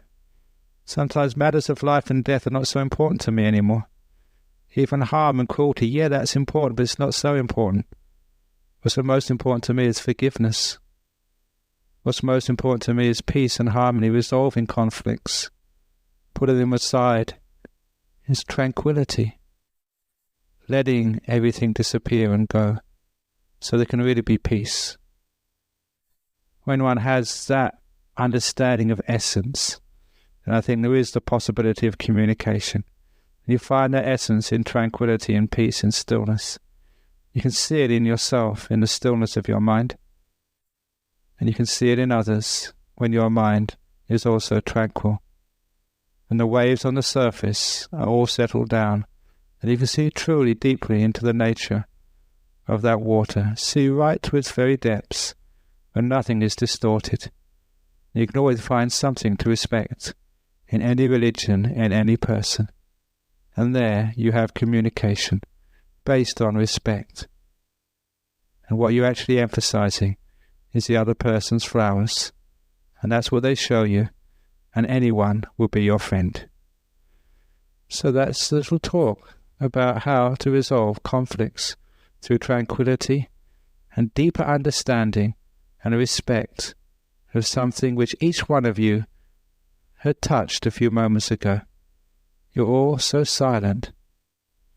sometimes matters of life and death are not so important to me anymore. Even harm and cruelty, yeah, that's important, but it's not so important. What's most important to me is forgiveness. What's most important to me is peace and harmony, resolving conflicts, putting them aside. Is tranquility, letting everything disappear and go, so there can really be peace. When one has that understanding of essence, then I think there is the possibility of communication. You find that essence in tranquility and peace and stillness. You can see it in yourself, in the stillness of your mind. And you can see it in others when your mind is also tranquil. And the waves on the surface are all settled down. And you can see truly deeply into the nature of that water. See right to its very depths, and nothing is distorted. You can always find something to respect in any religion, in any person. And there you have communication based on respect. And what you're actually emphasizing is the other person's flowers. And that's what they show you. And anyone will be your friend. So that's a little talk about how to resolve conflicts through tranquility and deeper understanding and respect of something which each one of you had touched a few moments ago. You're all so silent.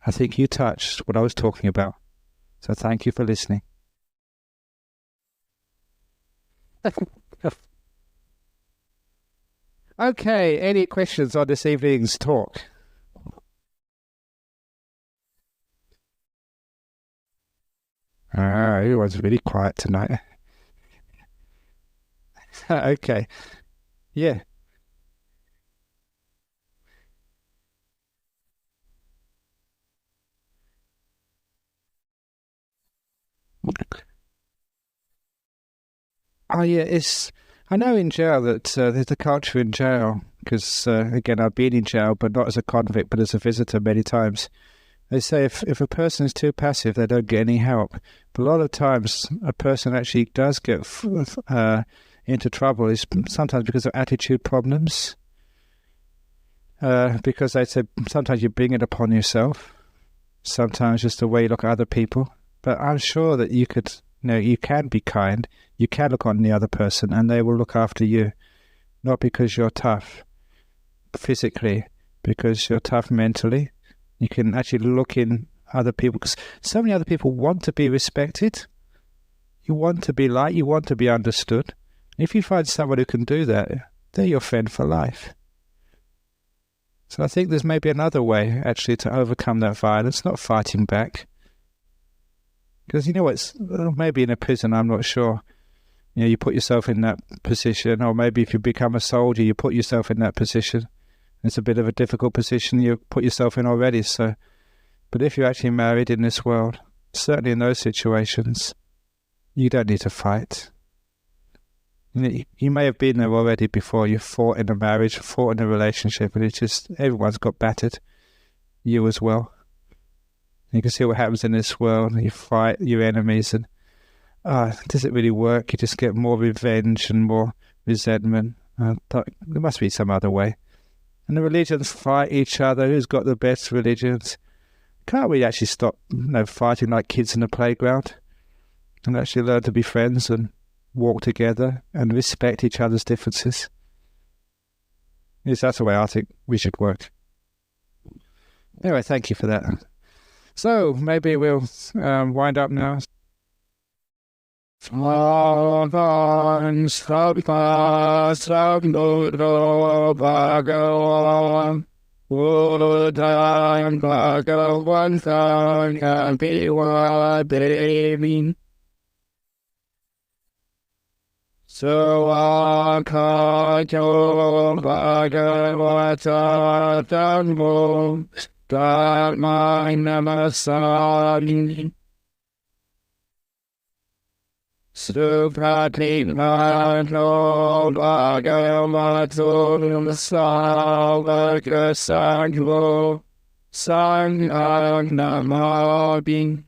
I think you touched what I was talking about. So thank you for listening. Okay, any questions on this evening's talk? Everyone's really quiet tonight. Okay. Yeah. Oh, yeah, I know in jail that there's a culture in jail, because, again, I've been in jail, but not as a convict, but as a visitor many times. They say if a person is too passive, they don't get any help. But a lot of times, a person actually does get into trouble is sometimes because of attitude problems. Because they said sometimes you bring it upon yourself. Sometimes just the way you look at other people. But I'm sure that you could, you can be kind. You can look on the other person and they will look after you. Not because you're tough physically, because you're tough mentally. You can actually look in other people, because so many other people want to be respected. You want to be liked, you want to be understood. If you find someone who can do that, they're your friend for life. So I think there's maybe another way, actually, to overcome that violence, not fighting back. Because you know what's maybe in a prison, I'm not sure. You know, you put yourself in that position, or maybe if you become a soldier, you put yourself in that position. It's a bit of a difficult position you put yourself in already. So, but if you're actually married in this world, certainly in those situations, you don't need to fight. You may have been there already before. You fought in a marriage, fought in a relationship, and it's just everyone's got battered. You as well. You can see what happens in this world. You fight your enemies, and does it really work? You just get more revenge and more resentment. There must be some other way. And the religions fight each other. Who's got the best religions? Can't we actually stop fighting like kids in the playground and actually learn to be friends and walk together and respect each other's differences? Yes, that's the way I think we should work. Anyway, thank you for that. So maybe we'll wind up now. So akajo bhagavata dhammo dhamma namasami supratipano bhagavato savaka sangho sanghang namami.